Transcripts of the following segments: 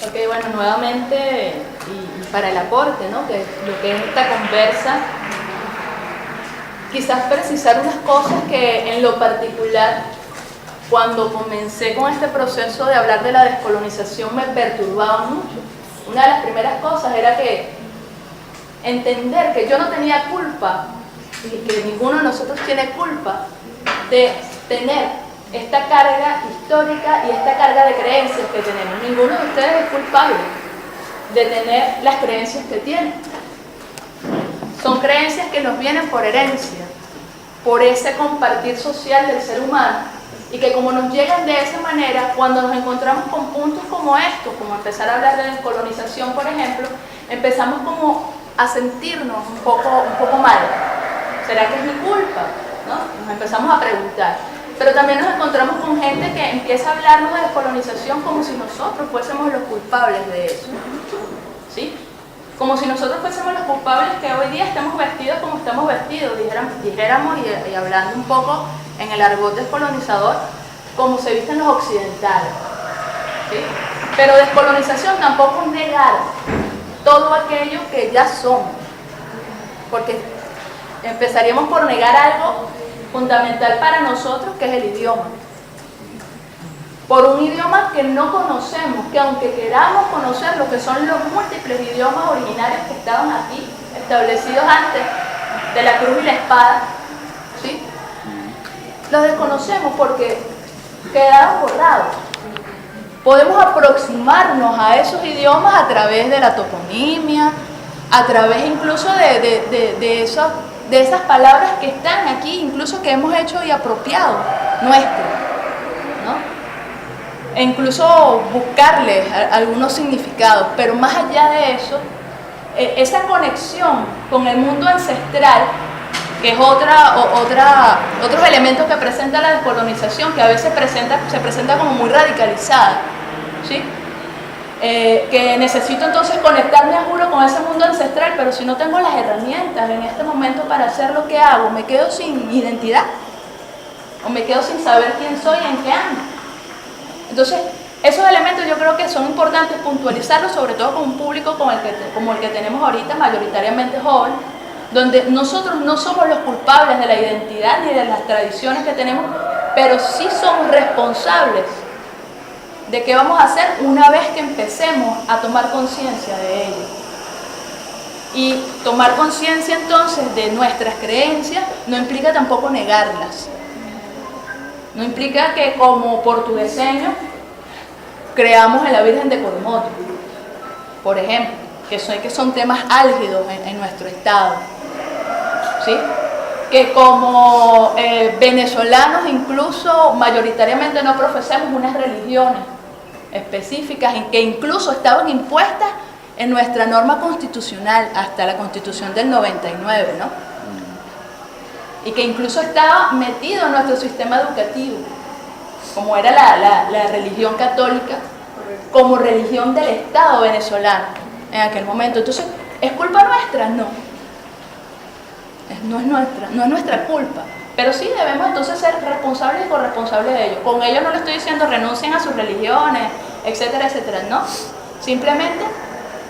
Ok, bueno, nuevamente y para el aporte, ¿no? Que lo que es esta conversa, quizás precisar unas cosas que en lo particular, cuando comencé con este proceso de hablar de la descolonización, me perturbaban mucho. Una de las primeras cosas era que entender que yo no tenía culpa y que ninguno de nosotros tiene culpa de tener esta carga histórica y esta carga de creencias que tenemos. Ninguno de ustedes es culpable de tener las creencias que tienen. Son creencias que nos vienen por herencia, por ese compartir social del ser humano, y que como nos llegan de esa manera, cuando nos encontramos con puntos como estos, como empezar a hablar de descolonización, por ejemplo, empezamos como a sentirnos un poco mal. ¿Será que es mi culpa? ¿No? Nos empezamos a preguntar. Pero también nos encontramos con gente que empieza a hablarnos de descolonización como si nosotros fuésemos los culpables de eso, ¿sí? Como si nosotros fuésemos los culpables que hoy día estamos vestidos como estamos vestidos, dijéramos y hablando un poco en el argot descolonizador, como se visten los occidentales, ¿sí? Pero descolonización tampoco es negar todo aquello que ya somos, porque empezaríamos por negar algo fundamental para nosotros, que es el idioma. Por un idioma que no conocemos, que aunque queramos conocer lo que son los múltiples idiomas originarios que estaban aquí, establecidos antes de la cruz y la espada, ¿sí? Los desconocemos porque quedaron borrados. Podemos aproximarnos a esos idiomas a través de la toponimia, a través incluso de esas palabras que están aquí, incluso que hemos hecho y apropiado nuestro, ¿no? E incluso buscarle algunos significados, pero más allá de eso, esa conexión con el mundo ancestral, que es otros elementos que presenta la descolonización, que a veces se presenta como muy radicalizada, ¿sí? Que necesito entonces conectarme a juro con ese mundo ancestral, pero si no tengo las herramientas en este momento para hacer lo que hago, me quedo sin identidad, o me quedo sin saber quién soy y en qué ando. Entonces, esos elementos yo creo que son importantes puntualizarlos, sobre todo con un público como el que tenemos ahorita, mayoritariamente joven, donde nosotros no somos los culpables de la identidad ni de las tradiciones que tenemos, pero sí somos responsables de qué vamos a hacer una vez que empecemos a tomar conciencia de ello. Y tomar conciencia entonces de nuestras creencias no implica tampoco negarlas. No implica que como portugueseños creamos en la Virgen de Coromoto, por ejemplo, que son temas álgidos en nuestro estado, ¿sí? Que como venezolanos incluso mayoritariamente no profesamos unas religiones específicas que incluso estaban impuestas en nuestra norma constitucional hasta la Constitución del 99, ¿no? Y que incluso estaba metido en nuestro sistema educativo, como era la religión católica, como religión del Estado venezolano en aquel momento. Entonces, ¿es culpa nuestra? No. No es nuestra culpa. Pero sí debemos entonces ser responsables y corresponsables de ello. Con ello no le estoy diciendo renuncien a sus religiones, etcétera, etcétera. No. Simplemente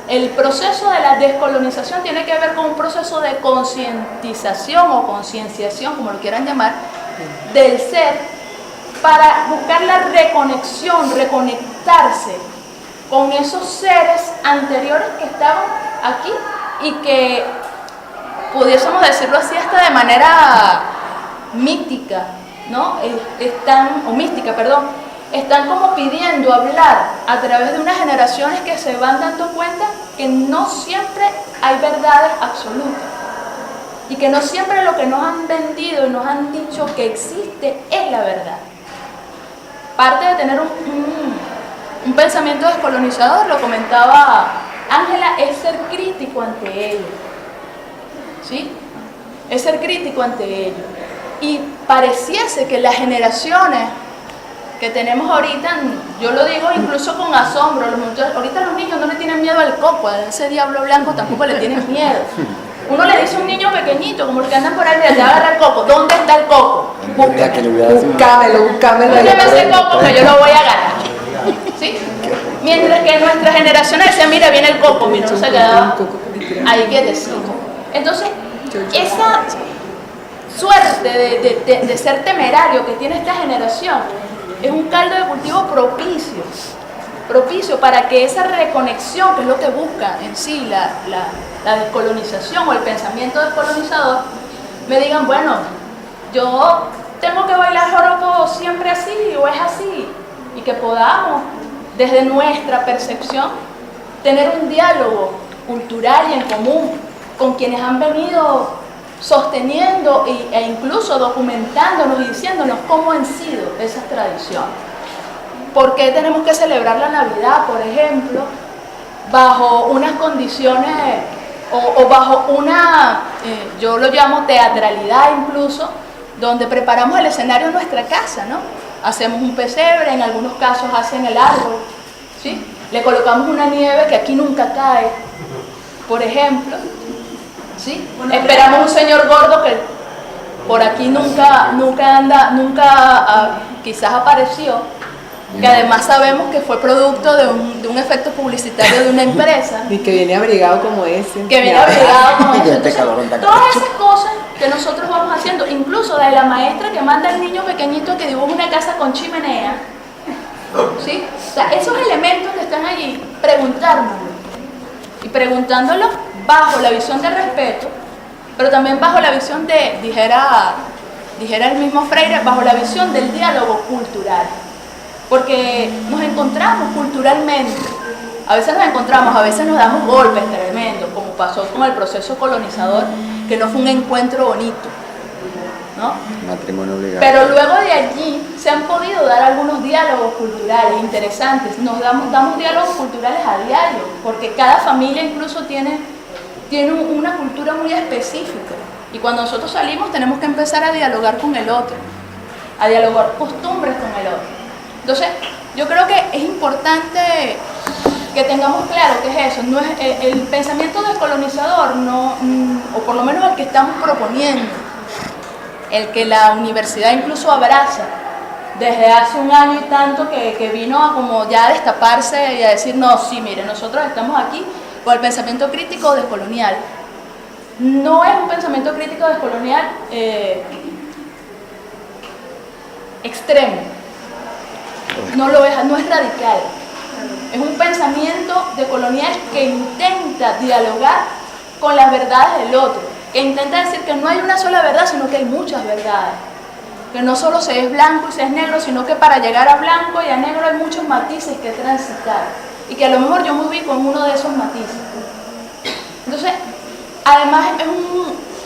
el proceso de la descolonización tiene que ver con un proceso de concientización o concienciación, como lo quieran llamar, del ser, para buscar la reconexión, reconectarse con esos seres anteriores que estaban aquí y que pudiésemos decirlo así hasta de manera mítica, ¿no? Están como pidiendo hablar a través de unas generaciones que se van dando cuenta que no siempre hay verdades absolutas y que no siempre lo que nos han vendido y nos han dicho que existe es la verdad. Parte de tener un pensamiento descolonizador, lo comentaba Ángela, es ser crítico ante ello, ¿sí? Es ser crítico ante ello. Y pareciese que las generaciones que tenemos ahorita, yo lo digo incluso con asombro, ahorita los niños no le tienen miedo al coco, a ese diablo blanco tampoco le tienen miedo. Uno le dice a un niño pequeñito, como los que andan por ahí, le agarra el coco. ¿Dónde está el coco? Búscamelo. Búsqueme ese coco que yo lo voy a agarrar. ¿Sí? Mientras que nuestra generación decía, mira, viene el coco, mira, no se quedaba ahí quietecito. Entonces, esa suerte de ser temerario que tiene esta generación es un caldo de cultivo propicio para que esa reconexión, que es lo que busca en sí la descolonización o el pensamiento descolonizador, me digan, bueno, yo tengo que bailar joropo siempre así o es así, y que podamos, desde nuestra percepción, tener un diálogo cultural y en común con quienes han venido sosteniendo e incluso documentándonos y diciéndonos cómo han sido esas tradiciones. ¿Por qué tenemos que celebrar la Navidad, por ejemplo, bajo unas condiciones o bajo una, yo lo llamo teatralidad incluso, donde preparamos el escenario en nuestra casa, ¿no? Hacemos un pesebre, en algunos casos hacen el árbol, ¿sí? Le colocamos una nieve que aquí nunca cae, por ejemplo, ¿sí? Esperamos un señor gordo que por aquí nunca quizás apareció, que además sabemos que fue producto de un efecto publicitario de una empresa. Y que viene abrigado como ese. Que viene abrigado como ese. Entonces, todas esas cosas que nosotros vamos haciendo, incluso de la maestra que manda al niño pequeñito que dibuja una casa con chimenea, ¿sí? O sea, esos elementos que están allí, preguntárnoslo. Y preguntándolo bajo la visión del respeto, pero también bajo la visión de, dijera el mismo Freire, bajo la visión del diálogo cultural. Porque nos encontramos culturalmente, a veces nos damos golpes tremendos, como pasó con el proceso colonizador, que no fue un encuentro bonito, ¿no? Matrimonio obligado. Pero luego de allí se han podido dar algunos diálogos culturales interesantes, damos diálogos culturales a diario, porque cada familia incluso tiene una cultura muy específica, y cuando nosotros salimos tenemos que empezar a dialogar con el otro, a dialogar costumbres con el otro. Entonces, yo creo que es importante que tengamos claro qué es eso. No es el pensamiento descolonizador, o por lo menos el que estamos proponiendo, el que la universidad incluso abraza desde hace un año y tanto, que vino a como ya a destaparse y a decir, no, sí, mire, nosotros estamos aquí con el pensamiento crítico descolonial. No es un pensamiento crítico descolonial extremo. No lo es, no es radical. Es un pensamiento decolonial que intenta dialogar con las verdades del otro, que intenta decir que no hay una sola verdad, sino que hay muchas verdades. Que no solo se es blanco y se es negro, sino que para llegar a blanco y a negro hay muchos matices que transitar. Y que a lo mejor yo me ubico en uno de esos matices. Entonces, además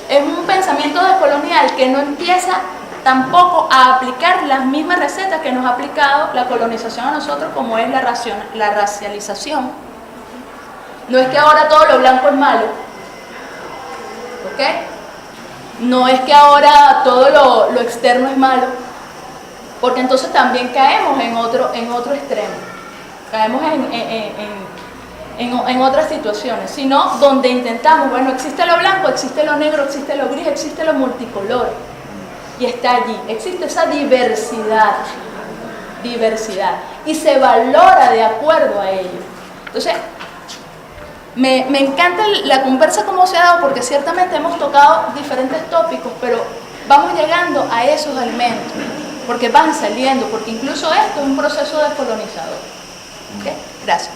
es un pensamiento decolonial que no empieza tampoco a aplicar las mismas recetas que nos ha aplicado la colonización a nosotros, como es la racialización. No es que ahora todo lo blanco es malo, ¿ok? No es que ahora todo lo externo es malo, porque entonces también caemos en otro extremo, caemos en otras situaciones, sino donde intentamos, bueno, existe lo blanco, existe lo negro, existe lo gris, existe lo multicolor. Y está allí, existe esa diversidad, y se valora de acuerdo a ello. Entonces, me encanta la conversa como se ha dado, porque ciertamente hemos tocado diferentes tópicos, pero vamos llegando a esos elementos, porque van saliendo, porque incluso esto es un proceso descolonizador. ¿Okay? Gracias.